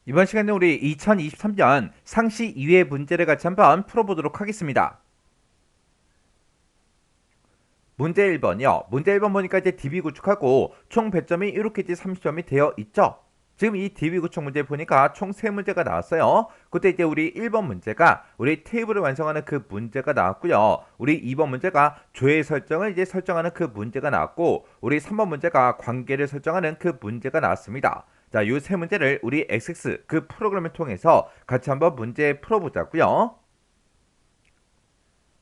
이번 시간에 우리 2023년 상시 2회 문제를 같이 한번 풀어보도록 하겠습니다. 문제 1번이요. 문제 1번 보니까 이제 DB 구축하고 총 배점이 이렇게 이제 30점이 되어 있죠. 지금 이 DB 구축 문제 보니까 총 3문제가 나왔어요. 그때 이제 우리 1번 문제가 우리 테이블을 완성하는 그 문제가 나왔고요. 우리 2번 문제가 조회 설정을 이제 설정하는 그 문제가 나왔고, 우리 3번 문제가 관계를 설정하는 그 문제가 나왔습니다. 자, 요 세 문제를 우리 XX 그 프로그램을 통해서 같이 한번 문제 풀어보자고요.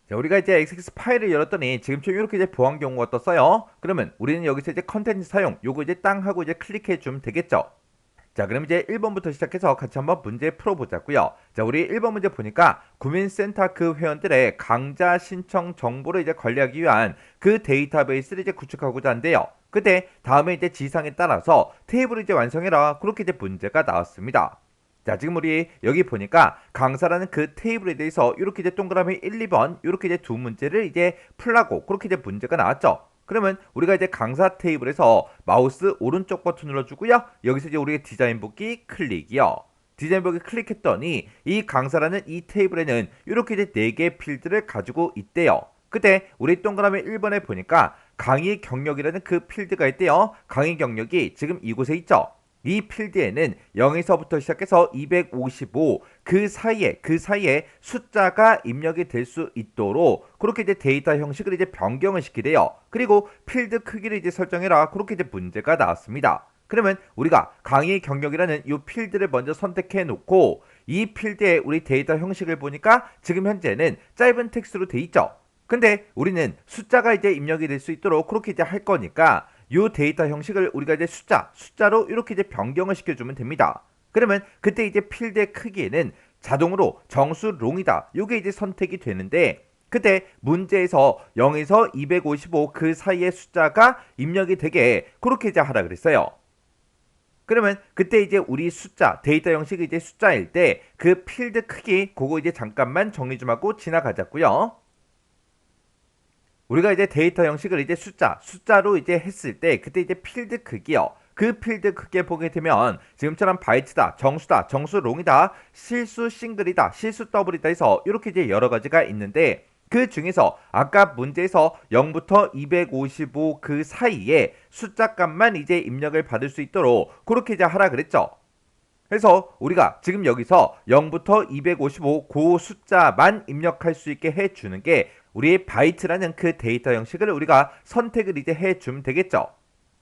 자, 우리가 이제 XX 파일을 열었더니 지금처럼 이렇게 이제 보안 경고가 떴어요. 그러면 우리는 여기서 이제 컨텐츠 사용 요거 이제 땅 하고 이제 클릭해 주면 되겠죠. 자, 그럼 이제 1번부터 시작해서 같이 한번 문제 풀어보자고요. 자, 우리 1번 문제 보니까 구민센터 그 회원들의 강좌 신청 정보를 이제 관리하기 위한 그 데이터베이스를 이제 구축하고자 한대요. 그때 다음에 이제 지상에 따라서 테이블을 이제 완성해라, 그렇게 이제 문제가 나왔습니다. 자, 지금 우리 여기 보니까 강사라는 그 테이블에 대해서 이렇게 이제 동그라미 1, 2번 이렇게 이제 두 문제를 이제 풀라고 그렇게 이제 문제가 나왔죠. 그러면 우리가 이제 강사 테이블에서 마우스 오른쪽 버튼 눌러주고요. 여기서 이제 우리가 디자인 보기 클릭이요. 디자인 보기 클릭했더니 이 강사라는 이 테이블에는 이렇게 이제 4개 필드를 가지고 있대요. 그때 우리 동그라미 1번에 보니까 강의 경력이라는 그 필드가 있대요. 강의 경력이 지금 이곳에 있죠. 이 필드에는 0에서부터 시작해서 255 그 사이에 숫자가 입력이 될 수 있도록 그렇게 이제 데이터 형식을 이제 변경을 시키래요. 그리고 필드 크기를 이제 설정해라, 그렇게 이제 문제가 나왔습니다. 그러면 우리가 강의 경력이라는 이 필드를 먼저 선택해 놓고 이 필드에 우리 데이터 형식을 보니까 지금 현재는 짧은 텍스트로 돼 있죠. 근데 우리는 숫자가 이제 입력이 될 수 있도록 그렇게 이제 할 거니까 요 데이터 형식을 우리가 이제 숫자로 이렇게 이제 변경을 시켜주면 됩니다. 그러면 그때 이제 필드의 크기에는 자동으로 정수 롱이다, 요게 이제 선택이 되는데, 그때 문제에서 0에서 255 그 사이의 숫자가 입력이 되게 그렇게 이제 하라 그랬어요. 그러면 그때 이제 우리 숫자 데이터 형식이 이제 숫자일 때 그 필드 크기 그거 이제 잠깐만 정리 좀 하고 지나가자고요. 우리가 이제 데이터 형식을 이제 숫자로 이제 했을 때 그때 이제 필드 크기요. 그 필드 크기에 보게 되면 지금처럼 바이트다, 정수다, 정수 롱이다, 실수 싱글이다, 실수 더블이다 해서 이렇게 이제 여러 가지가 있는데, 그 중에서 아까 문제에서 0부터 255 그 사이에 숫자 값만 이제 입력을 받을 수 있도록 그렇게 이제 하라 그랬죠. 그래서 우리가 지금 여기서 0부터 255 그 숫자만 입력할 수 있게 해주는 게 우리의 바이트라는 그 데이터 형식을 우리가 선택을 이제 해주면 되겠죠.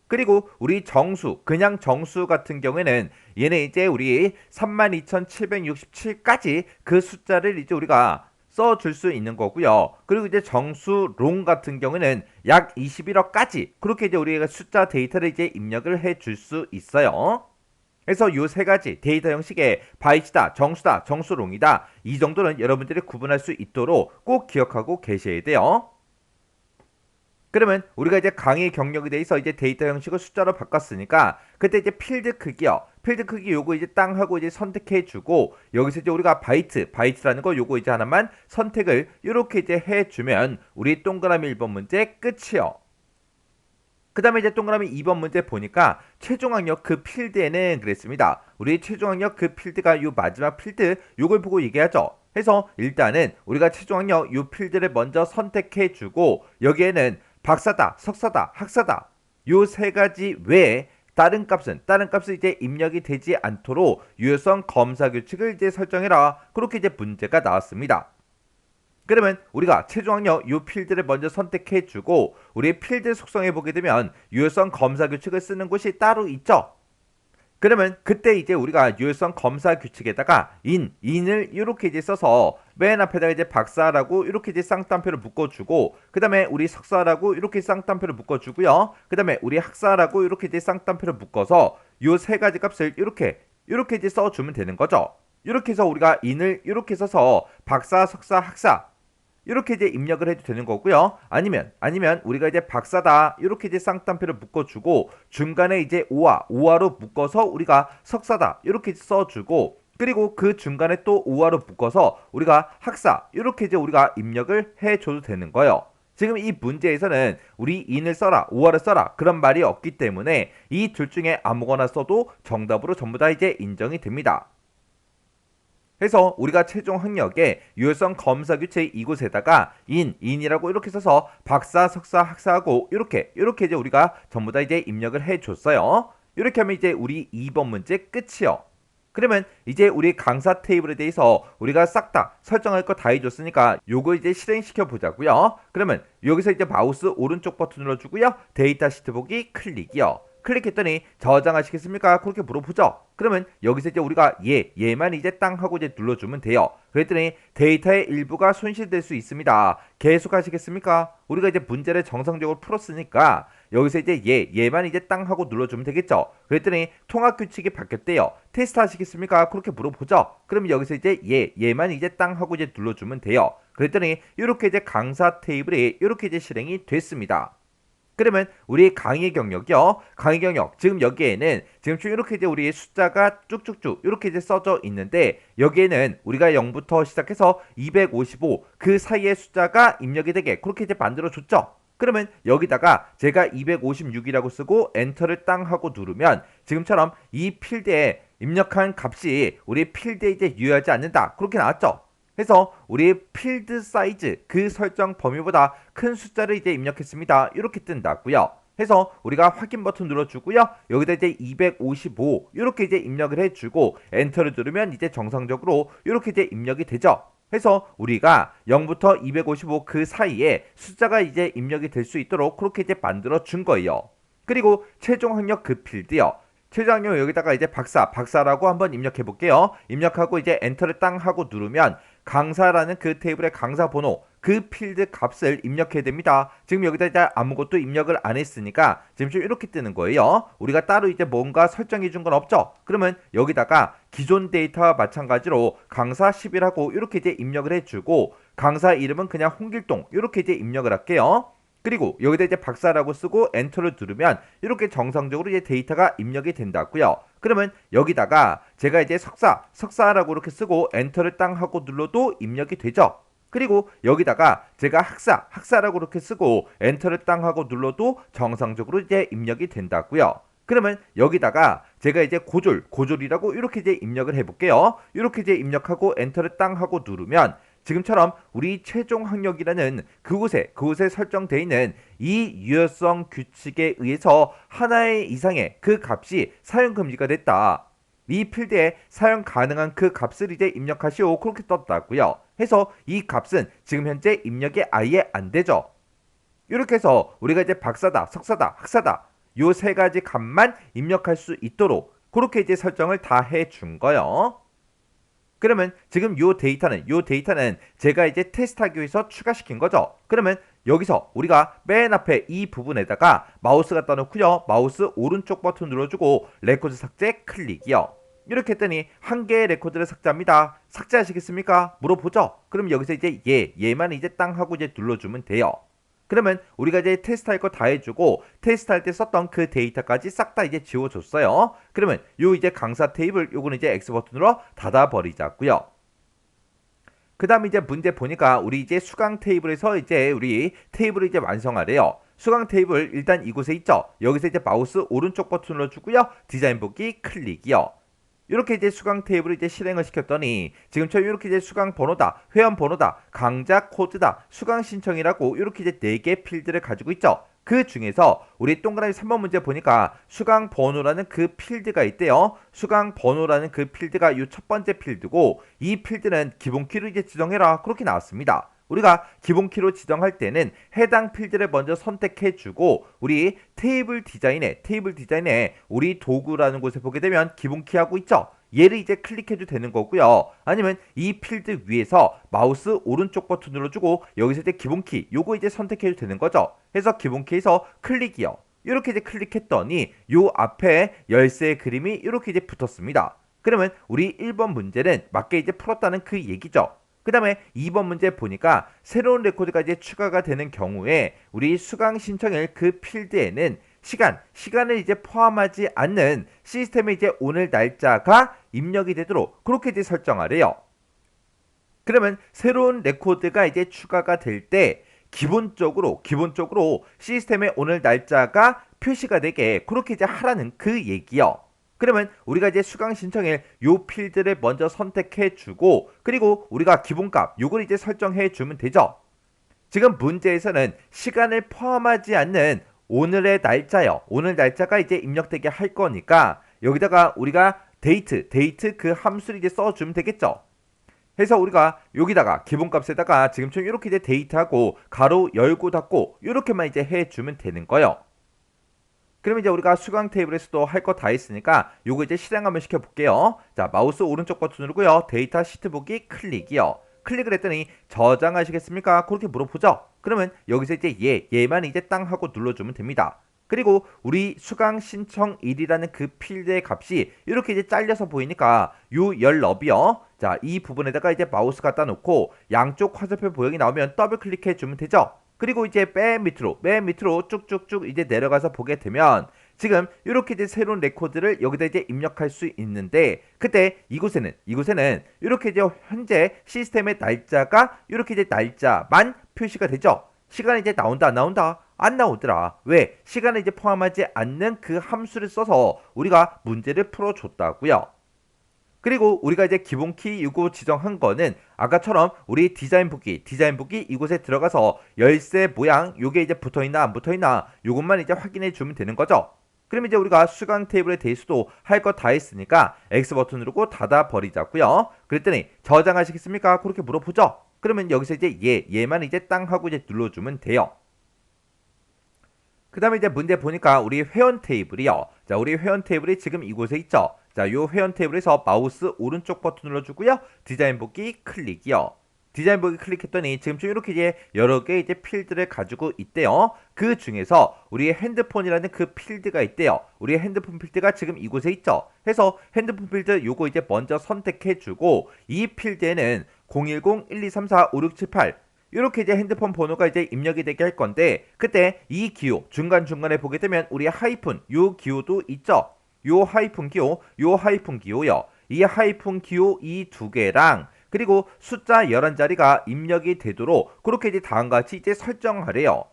그리고 우리 정수, 그냥 정수 같은 경우에는 얘네 이제 우리 32,767까지 그 숫자를 이제 우리가 써줄 수 있는 거고요. 그리고 이제 정수 롱 같은 경우에는 약 21억까지 그렇게 이제 우리가 숫자 데이터를 이제 입력을 해줄 수 있어요. 그래서 요 세 가지 데이터 형식의 바이트다, 정수다, 정수롱이다, 이 정도는 여러분들이 구분할 수 있도록 꼭 기억하고 계셔야 돼요. 그러면 우리가 이제 강의 경력에 대해서 이제 데이터 형식을 숫자로 바꿨으니까 그때 이제 필드 크기요. 필드 크기 요거 이제 땅 하고 이제 선택해 주고, 여기서 이제 우리가 바이트라는 거 요거 이제 하나만 선택을 이렇게 이제 해 주면 우리 동그라미 1번 문제 끝이요. 그 다음에 이제 동그라미 2번 문제 보니까 최종 학력 그 필드에는 그랬습니다. 우리 최종 학력 그 필드가 요 마지막 필드 요걸 보고 얘기하죠. 해서 일단은 우리가 최종 학력 요 필드를 먼저 선택해 주고, 여기에는 박사다, 석사다, 학사다 요 세 가지 외에 다른 값은 이제 입력이 되지 않도록 유효성 검사 규칙을 이제 설정해라, 그렇게 이제 문제가 나왔습니다. 그러면 우리가 최종 학력 이 필드를 먼저 선택해 주고 우리 필드 속성에 보게 되면 유효성 검사 규칙을 쓰는 곳이 따로 있죠. 그러면 그때 이제 우리가 유효성 검사 규칙에다가 인을 이렇게 이제 써서 맨 앞에다가 이제 박사라고 이렇게 이제 쌍따옴표를 묶어주고, 그 다음에 우리 석사라고 이렇게 쌍따옴표를 묶어주고요. 그 다음에 우리 학사라고 이렇게 이제 쌍따옴표를 묶어서 요 세 가지 값을 이렇게 이제 써주면 되는 거죠. 이렇게 해서 우리가 인을 이렇게 써서 박사, 석사, 학사 이렇게 이제 입력을 해도 되는 거고요. 아니면 우리가 이제 박사다 이렇게 이제 쌍따옴표를 묶어주고 중간에 이제 오화로 묶어서 우리가 석사다 이렇게 써주고, 그리고 그 중간에 또 오화로 묶어서 우리가 학사 이렇게 이제 우리가 입력을 해줘도 되는 거예요. 지금 이 문제에서는 우리 in을 써라, 5월을 써라 그런 말이 없기 때문에 이 둘 중에 아무거나 써도 정답으로 전부 다 이제 인정이 됩니다. 그래서 우리가 최종 학력에 유효성 검사 규칙 이곳에다가 in이라고 이렇게 써서 박사, 석사, 학사하고 이렇게 이제 우리가 전부 다 이제 입력을 해줬어요. 이렇게 하면 이제 우리 2번 문제 끝이요. 그러면 이제 우리 강사 테이블에 대해서 우리가 싹 다 설정할 거 다 해줬으니까 요거 이제 실행시켜 보자고요. 그러면 여기서 이제 마우스 오른쪽 버튼 눌러주고요. 데이터 시트 보기 클릭이요. 클릭했더니 저장하시겠습니까? 그렇게 물어보죠. 그러면 여기서 이제 우리가 얘만 이제 땅 하고 이제 눌러주면 돼요. 그랬더니 데이터의 일부가 손실될 수 있습니다. 계속 하시겠습니까? 우리가 이제 문제를 정상적으로 풀었으니까 여기서 이제 얘만 이제 땅 하고 눌러주면 되겠죠. 그랬더니 통합 규칙이 바뀌었대요. 테스트 하시겠습니까? 그렇게 물어보죠. 그럼 여기서 이제 얘만 이제 땅 하고 이제 눌러주면 돼요. 그랬더니 이렇게 이제 강사 테이블이 이렇게 이제 실행이 됐습니다. 그러면 우리 강의 경력이요. 강의 경력. 지금 여기에는 지금 이렇게 이제 우리 숫자가 쭉쭉쭉 이렇게 이제 써져 있는데 여기에는 우리가 0부터 시작해서 255 그 사이의 숫자가 입력이 되게 그렇게 이제 만들어 줬죠. 그러면 여기다가 제가 256이라고 쓰고 엔터를 땅 하고 누르면 지금처럼 이 필드에 입력한 값이 우리 필드에 이제 유효하지 않는다. 그렇게 나왔죠. 그래서 우리 필드 사이즈 그 설정 범위보다 큰 숫자를 이제 입력했습니다. 이렇게 뜬다고요. 해서 우리가 확인 버튼 눌러주고요. 여기다 이제 255 이렇게 이제 입력을 해주고 엔터를 누르면 이제 정상적으로 이렇게 이제 입력이 되죠. 해서 우리가 0부터 255 그 사이에 숫자가 이제 입력이 될 수 있도록 그렇게 이제 만들어 준 거예요. 그리고 최종 학력 그 필드요. 최종 학력 여기다가 이제 박사라고 한번 입력해 볼게요. 입력하고 이제 엔터를 땅 하고 누르면 강사라는 그 테이블의 강사 번호 그 필드 값을 입력해야 됩니다. 지금 여기다 이제 아무것도 입력을 안 했으니까 지금 좀 이렇게 뜨는 거예요. 우리가 따로 이제 뭔가 설정해 준 건 없죠. 그러면 여기다가 기존 데이터와 마찬가지로 강사 10이라고 이렇게 이제 입력을 해주고 강사 이름은 그냥 홍길동 이렇게 이제 입력을 할게요. 그리고 여기다 이제 박사라고 쓰고 엔터를 누르면 이렇게 정상적으로 이제 데이터가 입력이 된다고요. 그러면 여기다가 제가 이제 석사라고 이렇게 쓰고 엔터를 땅 하고 눌러도 입력이 되죠. 그리고 여기다가 제가 학사라고 이렇게 쓰고 엔터를 땅 하고 눌러도 정상적으로 이제 입력이 된다고요. 그러면 여기다가 제가 이제 고졸이라고 이렇게 이제 입력을 해볼게요. 이렇게 이제 입력하고 엔터를 땅 하고 누르면 지금처럼 우리 최종 학력이라는 그곳에 설정되어 있는 이 유효성 규칙에 의해서 하나의 이상의 그 값이 사용 금지가 됐다. 이 필드에 사용 가능한 그 값을 이제 입력하시오. 그렇게 떴다고요. 해서 이 값은 지금 현재 입력이 아예 안 되죠. 이렇게 해서 우리가 이제 박사다, 석사다, 학사다 요 세 가지 값만 입력할 수 있도록 그렇게 이제 설정을 다 해준 거예요. 그러면 지금 요 데이터는 제가 이제 테스트하기 위해서 추가시킨 거죠. 그러면 여기서 우리가 맨 앞에 이 부분에다가 마우스 갖다 놓고요. 마우스 오른쪽 버튼 눌러주고 레코드 삭제 클릭이요. 이렇게 했더니 한 개의 레코드를 삭제합니다. 삭제하시겠습니까? 물어보죠. 그럼 여기서 이제 얘만 이제 땅 하고 이제 눌러주면 돼요. 그러면 우리가 이제 테스트할 거 다 해주고 테스트할 때 썼던 그 데이터까지 싹 다 이제 지워줬어요. 그러면 요 이제 강사 테이블 요거는 이제 X 버튼으로 닫아버리자고요. 그 다음에 이제 문제 보니까 우리 이제 수강 테이블에서 이제 우리 테이블을 이제 완성하래요. 수강 테이블 일단 이곳에 있죠. 여기서 이제 마우스 오른쪽 버튼 눌러주고요. 디자인 보기 클릭이요. 이렇게 이제 수강 테이블을 이제 실행을 시켰더니 지금처럼 이렇게 이제 수강 번호다, 회원 번호다, 강좌 코드다, 수강 신청이라고 이렇게 이제 4개 필드를 가지고 있죠. 그 중에서 우리 동그라미 3번 문제 보니까 수강 번호라는 그 필드가 있대요. 수강 번호라는 그 필드가 이 첫 번째 필드고 이 필드는 기본 키로 이제 지정해라. 그렇게 나왔습니다. 우리가 기본 키로 지정할 때는 해당 필드를 먼저 선택해주고 우리 테이블 디자인에 우리 도구라는 곳에 보게 되면 기본키하고 있죠. 얘를 이제 클릭해도 되는 거고요. 아니면 이 필드 위에서 마우스 오른쪽 버튼 눌러주고 여기서 이제 기본키 요거 이제 선택해도 되는 거죠. 해서 기본키에서 클릭이요. 이렇게 이제 클릭했더니 요 앞에 열쇠의 그림이 이렇게 이제 붙었습니다. 그러면 우리 1번 문제는 맞게 이제 풀었다는 그 얘기죠. 그 다음에 2번 문제 보니까 새로운 레코드가 이제 추가가 되는 경우에 우리 수강 신청일 그 필드에는 시간을 이제 포함하지 않는 시스템에 이제 오늘 날짜가 입력이 되도록 그렇게 이제 설정하래요. 그러면 새로운 레코드가 이제 추가가 될 때 기본적으로 시스템에 오늘 날짜가 표시가 되게 그렇게 이제 하라는 그 얘기요. 그러면 우리가 이제 수강 신청일 요 필드를 먼저 선택해 주고 그리고 우리가 기본값 요걸 이제 설정해 주면 되죠. 지금 문제에서는 시간을 포함하지 않는 오늘의 날짜요. 오늘 날짜가 이제 입력되게 할 거니까 여기다가 우리가 데이트 그 함수를 이제 써주면 되겠죠. 해서 우리가 여기다가 기본값에다가 지금처럼 이렇게 이제 데이트하고 가로 열고 닫고 이렇게만 이제 해주면 되는 거예요. 그럼 이제 우리가 수강 테이블에서도 할 거 다 했으니까 요거 이제 실행 한번 시켜볼게요. 자, 마우스 오른쪽 버튼 누르고요. 데이터 시트 보기 클릭이요. 클릭을 했더니 저장하시겠습니까? 그렇게 물어보죠. 그러면 여기서 이제 얘만 이제 땅 하고 눌러주면 됩니다. 그리고 우리 수강 신청일이라는 그 필드의 값이 이렇게 이제 잘려서 보이니까 요 열너비요. 자, 이 부분에다가 이제 마우스 갖다 놓고 양쪽 화살표 모양이 나오면 더블 클릭해 주면 되죠. 그리고 이제 맨 밑으로 쭉쭉쭉 이제 내려가서 보게 되면 지금 이렇게 이제 새로운 레코드를 여기다 이제 입력할 수 있는데 그때 이곳에는 이렇게 이제 현재 시스템의 날짜가 이렇게 이제 날짜만 표시가 되죠. 시간이 이제 나온다 안 나온다? 안 나오더라. 왜? 시간을 이제 포함하지 않는 그 함수를 써서 우리가 문제를 풀어줬다고요. 그리고 우리가 이제 기본키 이거 지정한 거는 아까처럼 우리 디자인 보기 이곳에 들어가서 열쇠 모양 요게 이제 붙어있나 안 붙어있나 요것만 이제 확인해 주면 되는 거죠. 그럼 이제 우리가 수강 테이블에 대해서도 할 거 다 했으니까 X 버튼 누르고 닫아 버리자고요. 그랬더니 저장하시겠습니까? 그렇게 물어보죠. 그러면 여기서 이제 얘만 이제 땅 하고 이제 눌러주면 돼요. 그 다음에 이제 문제 보니까 우리 회원 테이블이요. 자, 우리 회원 테이블이 지금 이곳에 있죠. 자, 요 회원 테이블에서 마우스 오른쪽 버튼 눌러주고요. 디자인 보기 클릭이요. 디자인 보기 클릭했더니 지금쯤 이렇게 이제 여러 개 이제 필드를 가지고 있대요. 그 중에서 우리의 핸드폰이라는 그 필드가 있대요. 우리의 핸드폰 필드가 지금 이곳에 있죠. 해서 핸드폰 필드 요거 이제 먼저 선택해주고 이 필드에는 010-1234-5678 이렇게 이제 핸드폰 번호가 이제 입력이 되게 할 건데 그때 이 기호 중간중간에 보게 되면 우리 하이픈 요 기호도 있죠. 요 하이픈 기호요. 이 하이픈 기호 이 두 개랑 그리고 숫자 11자리가 입력이 되도록 그렇게 이제 다음과 같이 이제 설정하래요.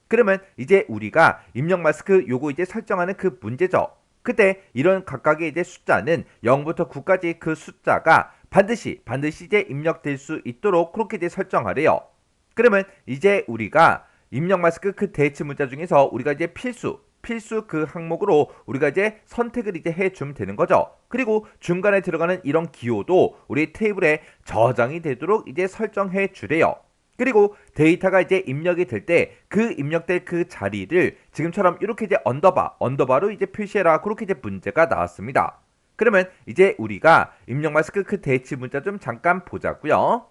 그러면 이제 우리가 입력 마스크 요거 이제 설정하는 그 문제죠. 그때 이런 각각의 이제 숫자는 0부터 9까지 그 숫자가 반드시 이제 입력될 수 있도록 그렇게 이제 설정하래요. 그러면 이제 우리가 입력 마스크 그 대체 문자 중에서 우리가 이제 필수 그 항목으로 우리가 이제 선택을 이제 해주면 되는 거죠. 그리고 중간에 들어가는 이런 기호도 우리 테이블에 저장이 되도록 이제 설정해 주래요. 그리고 데이터가 이제 입력이 될 때 그 입력될 그 자리를 지금처럼 이렇게 이제 언더바로 이제 표시해라. 그렇게 이제 문제가 나왔습니다. 그러면 이제 우리가 입력 마스크 그 대치 문자 좀 잠깐 보자고요.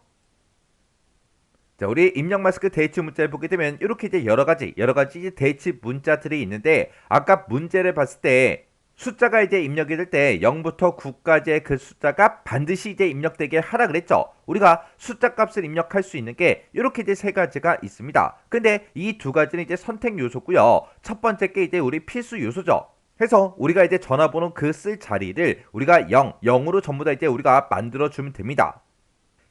자, 우리 입력 마스크 대치 문자를 보게 되면 이렇게 이제 여러 가지 이제 대치 문자들이 있는데 아까 문제를 봤을 때 숫자가 이제 입력이 될 때 0부터 9까지의 그 숫자가 반드시 이제 입력되게 하라 그랬죠. 우리가 숫자 값을 입력할 수 있는 게 이렇게 이제 세 가지가 있습니다. 근데 이 두 가지는 이제 선택 요소고요. 첫 번째 게 이제 우리 필수 요소죠. 해서 우리가 이제 전화번호 그 쓸 자리를 우리가 0으로 전부 다 이제 우리가 만들어 주면 됩니다.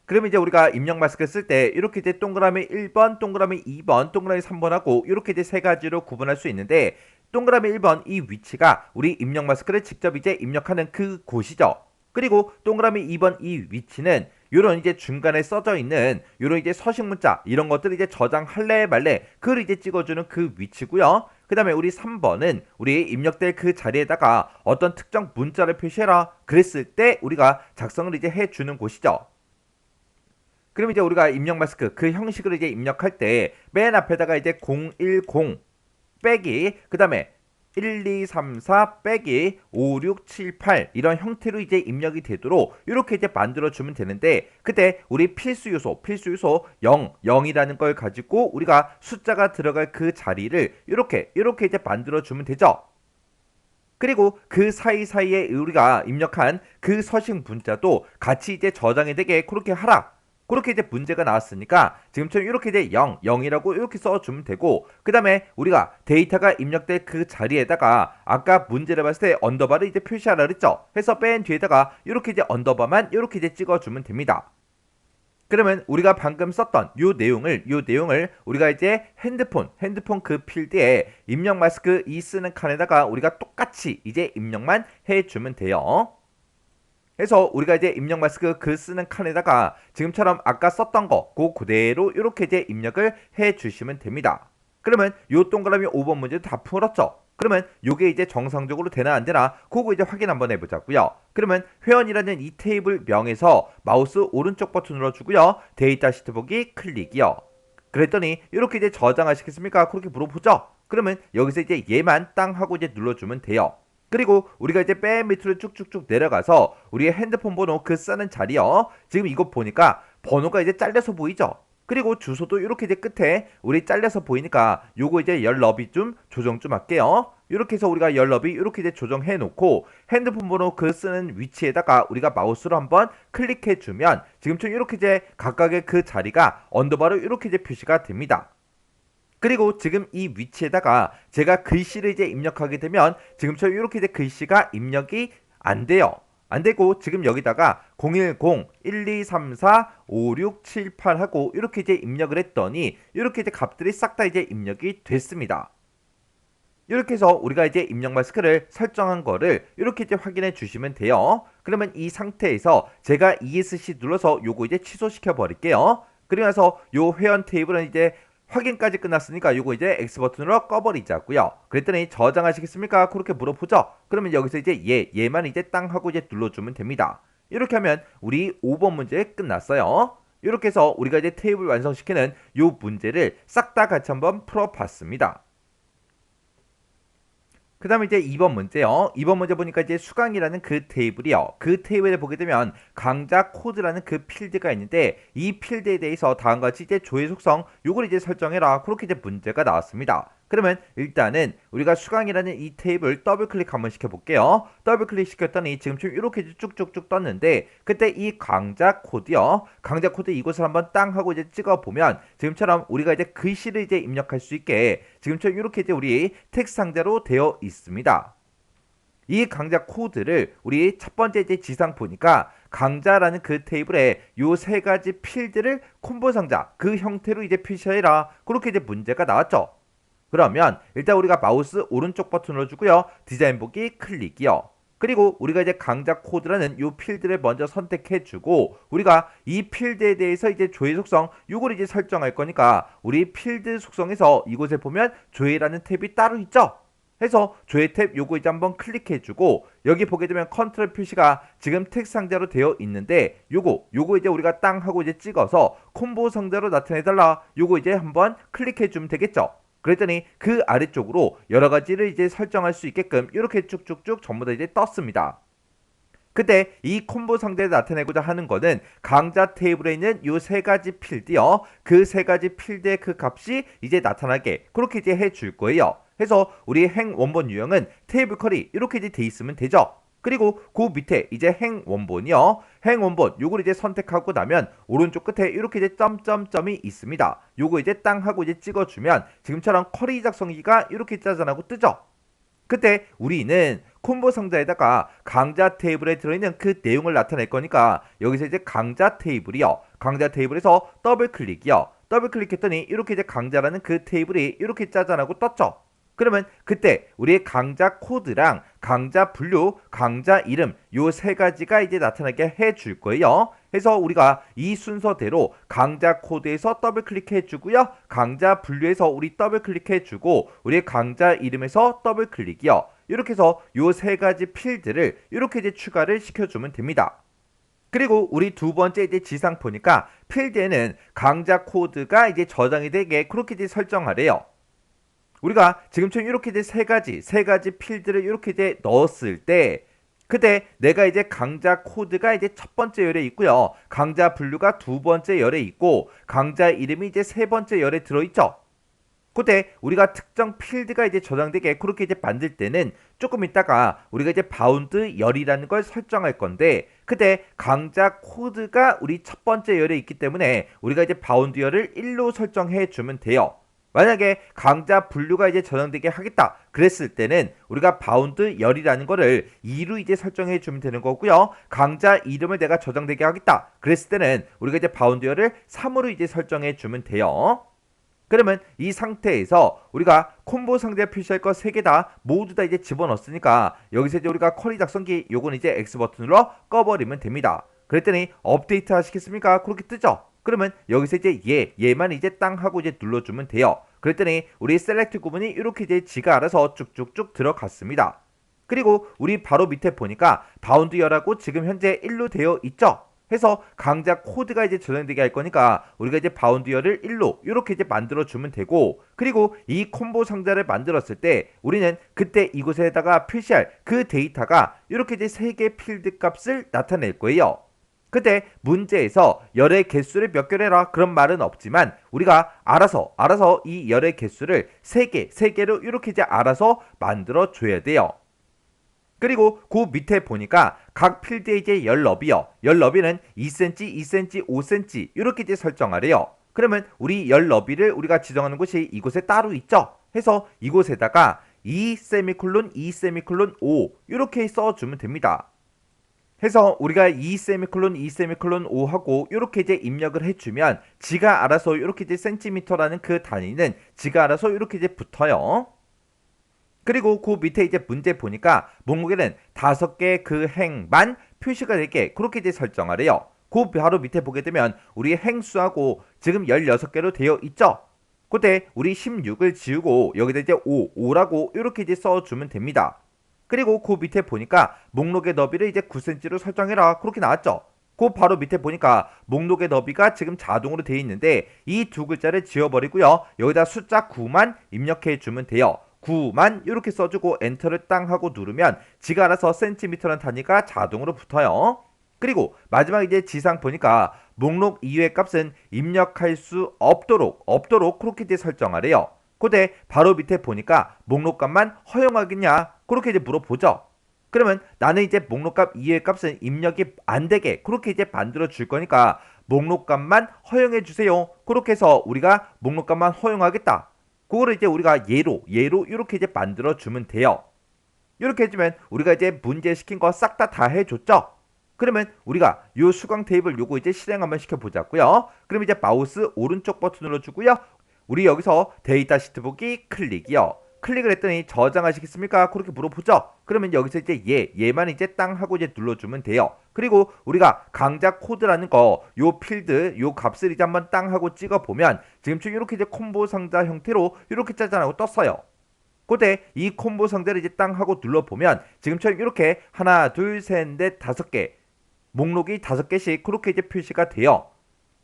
그럼 이제 우리가 입력 마스크 쓸 때 이렇게 이제 동그라미 1번, 동그라미 2번, 동그라미 3번하고 이렇게 이제 세 가지로 구분할 수 있는데 동그라미 1번 이 위치가 우리 입력 마스크를 직접 이제 입력하는 그 곳이죠. 그리고 동그라미 2번 이 위치는 요런 이제 중간에 써져 있는 요런 이제 서식 문자 이런 것들을 이제 저장할래 말래 그걸 이제 찍어주는 그 위치고요. 그 다음에 우리 3번은 우리 입력될 그 자리에다가 어떤 특정 문자를 표시해라 그랬을 때 우리가 작성을 이제 해주는 곳이죠. 그럼 이제 우리가 입력 마스크 그 형식을 이제 입력할 때 맨 앞에다가 이제 010 빼기 그 다음에 1234 빼기 5678 이런 형태로 이제 입력이 되도록 이렇게 이제 만들어 주면 되는데 그때 우리 필수 요소 0이라는 걸 가지고 우리가 숫자가 들어갈 그 자리를 이렇게 이제 만들어 주면 되죠. 그리고 그 사이사이에 우리가 입력한 그 서식 문자도 같이 이제 저장이 되게 그렇게 하라. 그렇게 이제 문제가 나왔으니까 지금처럼 이렇게 이제 0이라고 이렇게 써주면 되고 그 다음에 우리가 데이터가 입력될 그 자리에다가 아까 문제를 봤을 때 언더바를 이제 표시하라 그랬죠. 해서 맨 뒤에다가 이렇게 이제 언더바만 이렇게 이제 찍어주면 됩니다. 그러면 우리가 방금 썼던 요 내용을 우리가 이제 핸드폰 그 필드에 입력 마스크 이 쓰는 칸에다가 우리가 똑같이 이제 입력만 해주면 돼요. 해서 우리가 이제 입력 마스크 그 쓰는 칸에다가 지금처럼 아까 썼던 거 그대로 이렇게 이제 입력을 해주시면 됩니다. 그러면 요 동그라미 5번 문제도 다 풀었죠. 그러면 요게 이제 정상적으로 되나 안 되나 그거 이제 확인 한번 해보자고요. 그러면 회원이라는 이 테이블 명에서 마우스 오른쪽 버튼 눌러주고요. 데이터 시트 보기 클릭이요. 그랬더니 이렇게 이제 저장하시겠습니까? 그렇게 물어보죠. 그러면 여기서 이제 얘만 땅 하고 이제 눌러주면 돼요. 그리고 우리가 이제 맨 밑으로 쭉쭉쭉 내려가서 우리의 핸드폰 번호 그 쓰는 자리요. 지금 이거 보니까 번호가 이제 잘려서 보이죠? 그리고 주소도 이렇게 이제 끝에 우리 잘려서 보이니까 요거 이제 열 너비 좀 조정 좀 할게요. 이렇게 해서 우리가 열 너비 이렇게 이제 조정해 놓고 핸드폰 번호 그 쓰는 위치에다가 우리가 마우스로 한번 클릭해 주면 지금처럼 이렇게 이제 각각의 그 자리가 언더바로 이렇게 이제 표시가 됩니다. 그리고 지금 이 위치에다가 제가 글씨를 이제 입력하게 되면 지금처럼 이렇게 이제 글씨가 입력이 안 돼요. 안 되고 지금 여기다가 010-1234-5678 하고 이렇게 이제 입력을 했더니 이렇게 이제 값들이 싹 다 이제 입력이 됐습니다. 이렇게 해서 우리가 이제 입력 마스크를 설정한 거를 이렇게 이제 확인해 주시면 돼요. 그러면 이 상태에서 제가 ESC 눌러서 요거 이제 취소시켜 버릴게요. 그리고 나서 요 회원 테이블은 이제 확인까지 끝났으니까 요거 이제 X 버튼으로 꺼버리자고요. 그랬더니 저장하시겠습니까? 그렇게 물어보죠. 그러면 여기서 이제 얘만 이제 땅 하고 이제 눌러주면 됩니다. 이렇게 하면 우리 5번 문제 끝났어요. 이렇게 해서 우리가 이제 테이블 완성시키는 요 문제를 싹 다 같이 한번 풀어봤습니다. 그 다음에 이제 2번 문제요. 2번 문제 보니까 이제 수강이라는 그 테이블이요. 그 테이블에 보게 되면 강좌 코드라는 그 필드가 있는데 이 필드에 대해서 다음과 같이 이제 조회 속성 요걸 이제 설정해라. 그렇게 이제 문제가 나왔습니다. 그러면 일단은 우리가 수강이라는 이 테이블 더블 클릭 한번 시켜볼게요. 더블 클릭 시켰더니 지금처럼 이렇게 쭉쭉쭉 떴는데 그때 이 강좌 코드요. 강좌 코드 이곳을 한번 땅 하고 이제 찍어보면 지금처럼 우리가 이제 글씨를 이제 입력할 수 있게 지금처럼 이렇게 이제 우리 텍스트 상자로 되어 있습니다. 이 강좌 코드를 우리 첫 번째 이제 지상 보니까 강좌라는 그 테이블에 요 세 가지 필드를 콤보 상자 그 형태로 이제 표시해라. 그렇게 이제 문제가 나왔죠. 그러면 일단 우리가 마우스 오른쪽 버튼 눌러주고요. 디자인 보기 클릭이요. 그리고 우리가 이제 강좌 코드라는 요 필드를 먼저 선택해주고 우리가 이 필드에 대해서 이제 조회 속성 요걸 이제 설정할 거니까 우리 필드 속성에서 이곳에 보면 조회라는 탭이 따로 있죠. 해서 조회 탭 요거 이제 한번 클릭해주고 여기 보게 되면 컨트롤 표시가 지금 텍스트 상자로 되어 있는데 요거 이제 우리가 땅 하고 이제 찍어서 콤보 상자로 나타내달라. 요거 이제 한번 클릭해주면 되겠죠. 그랬더니 그 아래쪽으로 여러 가지를 이제 설정할 수 있게끔 이렇게 쭉쭉쭉 전부 다 이제 떴습니다. 그때 이 콤보 상자에 나타내고자 하는 거는 강좌 테이블에 있는 요 세 가지 필드요. 그 세 가지 필드의 그 값이 이제 나타나게 그렇게 이제 해줄 거예요. 해서 우리 행 원본 유형은 테이블 컬이 이렇게 이제 돼 있으면 되죠. 그리고 그 밑에 이제 행 원본이요. 행 원본 요걸 이제 선택하고 나면 오른쪽 끝에 이렇게 이제 점점점이 있습니다. 요거 이제 땅 하고 이제 찍어주면 지금처럼 쿼리 작성기가 이렇게 짜잔하고 뜨죠. 그때 우리는 콤보 상자에다가 강좌 테이블에 들어있는 그 내용을 나타낼 거니까 여기서 이제 강좌 테이블이요. 강좌 테이블에서 더블 클릭이요. 더블 클릭했더니 이렇게 이제 강좌라는 그 테이블이 이렇게 짜잔하고 떴죠. 그러면 그때 우리의 강좌 코드랑 강좌 분류, 강좌 이름 요 세 가지가 이제 나타나게 해줄 거예요. 해서 우리가 이 순서대로 강좌 코드에서 더블 클릭해 주고요. 강좌 분류에서 우리 더블 클릭해 주고 우리의 강좌 이름에서 더블 클릭이요. 이렇게 해서 요 세 가지 필드를 이렇게 이제 추가를 시켜주면 됩니다. 그리고 우리 두 번째 이제 지상 보니까 필드에는 강좌 코드가 이제 저장이 되게 그렇게 이제 설정하래요. 우리가 지금처럼 이렇게 이제 세 가지 필드를 이렇게 이제 넣었을 때 그때 내가 이제 강좌 코드가 이제 첫 번째 열에 있고요. 강좌 분류가 두 번째 열에 있고 강좌 이름이 이제 세 번째 열에 들어있죠. 그때 우리가 특정 필드가 이제 저장되게 그렇게 이제 만들 때는 조금 있다가 우리가 이제 바운드 열이라는 걸 설정할 건데 그때 강좌 코드가 우리 첫 번째 열에 있기 때문에 우리가 이제 바운드 열을 1로 설정해 주면 돼요. 만약에 강자 분류가 이제 저장되게 하겠다 그랬을 때는 우리가 바운드 열이라는 거를 2로 이제 설정해 주면 되는 거고요. 강자 이름을 내가 저장되게 하겠다 그랬을 때는 우리가 이제 바운드 열을 3으로 이제 설정해 주면 돼요. 그러면 이 상태에서 우리가 콤보 상자 표시할 거 3개 다 모두 다 이제 집어넣었으니까 여기서 이제 우리가 쿼리 작성기 요건 이제 X 버튼으로 꺼버리면 됩니다. 그랬더니 업데이트 하시겠습니까? 그렇게 뜨죠? 그러면 여기서 이제 얘만 이제 땅 하고 이제 눌러주면 돼요. 그랬더니 우리 셀렉트 구문이 이렇게 이제 지가 알아서 쭉쭉쭉 들어갔습니다. 그리고 우리 바로 밑에 보니까 바운드 열하고 지금 현재 1로 되어 있죠? 해서 강자 코드가 이제 저장되게 할 거니까 우리가 이제 바운드열을 1로 이렇게 이제 만들어 주면 되고, 그리고 이 콤보 상자를 만들었을 때 우리는 그때 이곳에다가 표시할 그 데이터가 이렇게 이제 3개 필드 값을 나타낼 거예요. 그때 문제에서 열의 개수를 몇 개로 해라 그런 말은 없지만 우리가 알아서 이 열의 개수를 3개로 이렇게 이제 알아서 만들어 줘야 돼요. 그리고 그 밑에 보니까 각 필드의 이제 열 너비요. 열 너비는 2cm, 2cm, 5cm 이렇게 이제 설정하래요. 그러면 우리 열 너비를 우리가 지정하는 곳이 이곳에 따로 있죠. 해서 이곳에다가 2 세미콜론 2 세미콜론 5 이렇게 써주면 됩니다. 해서 우리가 2 세미콜론 2 세미콜론 5 하고 이렇게 이제 입력을 해주면 지가 알아서 이렇게 이제 센티미터라는 그 단위는 지가 알아서 이렇게 이제 붙어요. 그리고 그 밑에 이제 문제 보니까 목록에는 5개 그 행만 표시가 되게 그렇게 이제 설정하래요. 그 바로 밑에 보게 되면 우리 행수하고 지금 16개로 되어 있죠. 그때 우리 16을 지우고 여기다 이제 5라고 이렇게 이제 써주면 됩니다. 그리고 그 밑에 보니까 목록의 너비를 이제 9cm로 설정해라 그렇게 나왔죠. 그 바로 밑에 보니까 목록의 너비가 지금 자동으로 되어 있는데 이 두 글자를 지워버리고요. 여기다 숫자 9만 입력해 주면 돼요. 9만 이렇게 써주고 엔터를 땅 하고 누르면 지가 알아서 센티미터라는 단위가 자동으로 붙어요. 그리고 마지막 이제 지상 보니까 목록 이외의 값은 입력할 수 없도록 그렇게 이제 설정하래요. 그때 바로 밑에 보니까 목록값만 허용하겠냐 그렇게 이제 물어보죠. 그러면 나는 이제 목록값 이외의 값은 입력이 안 되게 그렇게 이제 만들어 줄 거니까 목록값만 허용해 주세요. 그렇게 해서 우리가 목록값만 허용하겠다. 그거를 이제 우리가 예로 이렇게 이제 만들어 주면 돼요. 이렇게 해주면 우리가 이제 문제 시킨 거 싹 다 해줬죠. 그러면 우리가 요 수강 테이블 요거 이제 실행 한번 시켜보자고요. 그럼 이제 마우스 오른쪽 버튼 눌러주고요. 우리 여기서 데이터 시트 보기 클릭이요. 클릭을 했더니 저장하시겠습니까? 그렇게 물어보죠. 그러면 여기서 이제 얘만 이제 땅 하고 이제 눌러주면 돼요. 그리고 우리가 강자 코드라는 거 요 필드 요 값을 이제 한번 땅 하고 찍어 보면 지금처럼 이렇게 이제 콤보 상자 형태로 이렇게 짜잔하고 떴어요. 그때 이 콤보 상자를 이제 땅 하고 눌러 보면 지금처럼 이렇게 하나 둘셋넷 5개 목록이 5개씩 그렇게 이제 표시가 돼요.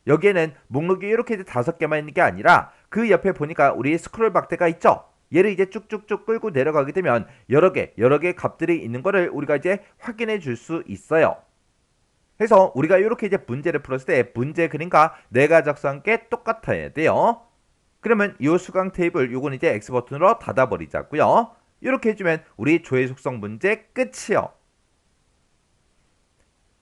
여기에는 목록이 이렇게 이제 5개만 있는 게 아니라 그 옆에 보니까 우리 스크롤 박대가 있죠. 얘를 이제 쭉쭉쭉 끌고 내려가게 되면 여러 개 값들이 있는 거를 우리가 이제 확인해 줄 수 있어요. 그래서 우리가 이렇게 이제 문제를 풀었을 때 문제 그림과 내가 작성한 게 똑같아야 돼요. 그러면 이 수강 테이블 요건 이제 X 버튼으로 닫아버리자고요. 이렇게 해주면 우리 조회 속성 문제 끝이요.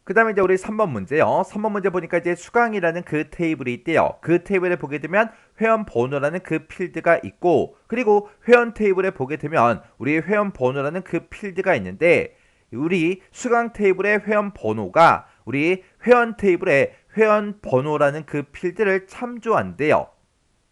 그 다음에 이제 우리 3번 문제요. 3번 문제 보니까 이제 수강이라는 그 테이블이 있대요. 그 테이블에 보게 되면 회원 번호라는 그 필드가 있고, 그리고 회원 테이블에 보게 되면 우리 회원 번호라는 그 필드가 있는데, 우리 수강 테이블의 회원 번호가 우리 회원 테이블의 회원 번호라는 그 필드를 참조한대요.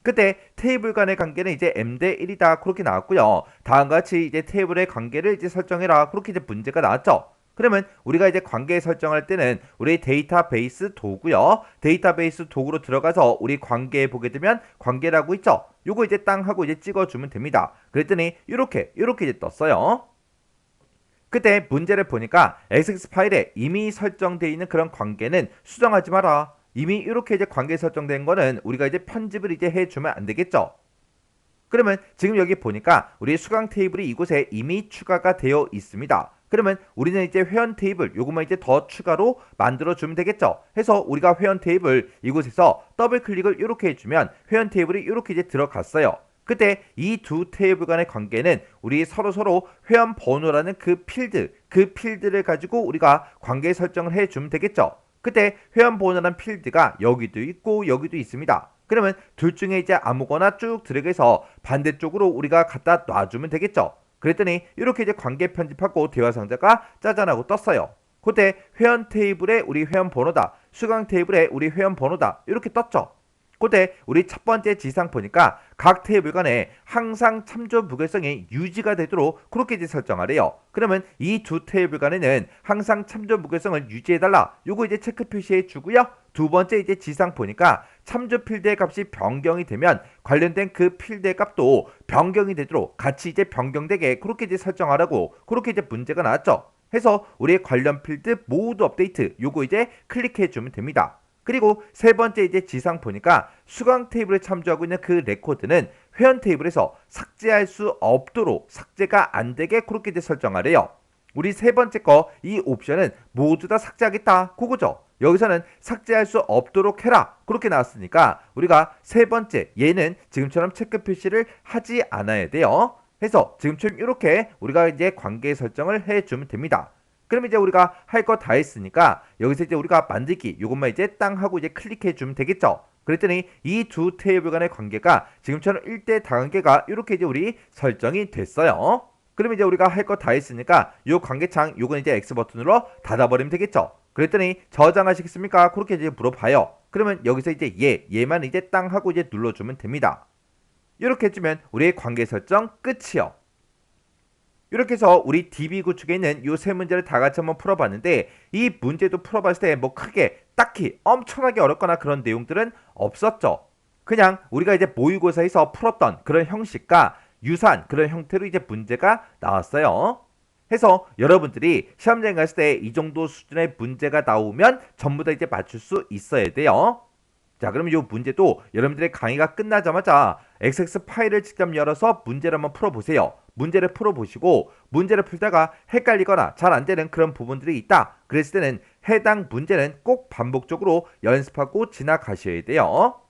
그때 테이블 간의 관계는 이제 m 대 1이다 그렇게 나왔고요. 다음과 같이 이제 테이블의 관계를 이제 설정해라 그렇게 이제 문제가 나왔죠. 그러면 우리가 이제 관계 설정할 때는 우리 데이터베이스 도구요. 데이터베이스 도구로 들어가서 우리 관계에 보게 되면 관계라고 있죠. 요거 이제 땅 하고 이제 찍어주면 됩니다. 그랬더니 이렇게 이제 떴어요. 그때 문제를 보니까 XX 파일에 이미 설정되어 있는 그런 관계는 수정하지 마라. 이미 이렇게 이제 관계 설정된 거는 우리가 이제 편집을 이제 해주면 안 되겠죠. 그러면 지금 여기 보니까 우리 수강 테이블이 이곳에 이미 추가가 되어 있습니다. 그러면 우리는 이제 회원 테이블 요것만 이제 더 추가로 만들어 주면 되겠죠. 해서 우리가 회원 테이블 이곳에서 더블 클릭을 이렇게 해주면 회원 테이블이 이렇게 이제 들어갔어요. 그때 이 두 테이블 간의 관계는 우리 서로 회원 번호라는 그 필드를 가지고 우리가 관계 설정을 해주면 되겠죠. 그때 회원 번호라는 필드가 여기도 있고 여기도 있습니다. 그러면 둘 중에 이제 아무거나 쭉 드래그해서 반대쪽으로 우리가 갖다 놔주면 되겠죠. 그랬더니 이렇게 이제 관계 편집하고 대화 상자가 짜잔하고 떴어요. 그때 회원 테이블에 우리 회원 번호다, 수강 테이블에 우리 회원 번호다 이렇게 떴죠. 그때 우리 첫 번째 지상 보니까 각 테이블 간에 항상 참조 무결성이 유지가 되도록 그렇게 이제 설정하래요. 그러면 이 두 테이블 간에는 항상 참조 무결성을 유지해달라. 요거 이제 체크 표시해 주고요. 두 번째 이제 지상 보니까 참조 필드의 값이 변경이 되면 관련된 그 필드의 값도 변경이 되도록 같이 이제 변경되게 그렇게 이제 설정하라고 그렇게 이제 문제가 나왔죠. 해서 우리의 관련 필드 모두 업데이트 요거 이제 클릭해 주면 됩니다. 그리고 세 번째 이제 지상 보니까 수강 테이블에 참조하고 있는 그 레코드는 회원 테이블에서 삭제할 수 없도록 삭제가 안 되게 그렇게 이제 설정하래요. 우리 세 번째 거 이 옵션은 모두 다 삭제하겠다 그거죠. 여기서는 삭제할 수 없도록 해라 그렇게 나왔으니까 우리가 세 번째 얘는 지금처럼 체크 표시를 하지 않아야 돼요. 해서 지금처럼 이렇게 우리가 이제 관계 설정을 해주면 됩니다. 그럼 이제 우리가 할 거 다 했으니까 여기서 이제 우리가 만들기 요것만 이제 땅 하고 이제 클릭해 주면 되겠죠. 그랬더니 이 두 테이블 간의 관계가 지금처럼 1대 다관계가 이렇게 이제 우리 설정이 됐어요. 그럼 이제 우리가 할 거 다 했으니까 요 관계창 요건 이제 X 버튼으로 닫아버리면 되겠죠. 그랬더니 저장하시겠습니까? 그렇게 이제 물어봐요. 그러면 여기서 이제 얘만 이제 땅 하고 이제 눌러주면 됩니다. 이렇게 해주면 우리의 관계 설정 끝이요. 이렇게 해서 우리 DB 구축에 있는 이 세 문제를 다 같이 한번 풀어봤는데 이 문제도 풀어봤을 때 뭐 크게 딱히 엄청나게 어렵거나 그런 내용들은 없었죠. 그냥 우리가 이제 모의고사에서 풀었던 그런 형식과 유사한 그런 형태로 이제 문제가 나왔어요. 해서 여러분들이 시험장에 갔을 때 이 정도 수준의 문제가 나오면 전부 다 이제 맞출 수 있어야 돼요. 자, 그럼 이 문제도 여러분들의 강의가 끝나자마자 XX 파일을 직접 열어서 문제를 한번 풀어보세요. 문제를 풀어보시고 문제를 풀다가 헷갈리거나 잘 안되는 그런 부분들이 있다. 그랬을 때는 해당 문제는 꼭 반복적으로 연습하고 지나가셔야 돼요.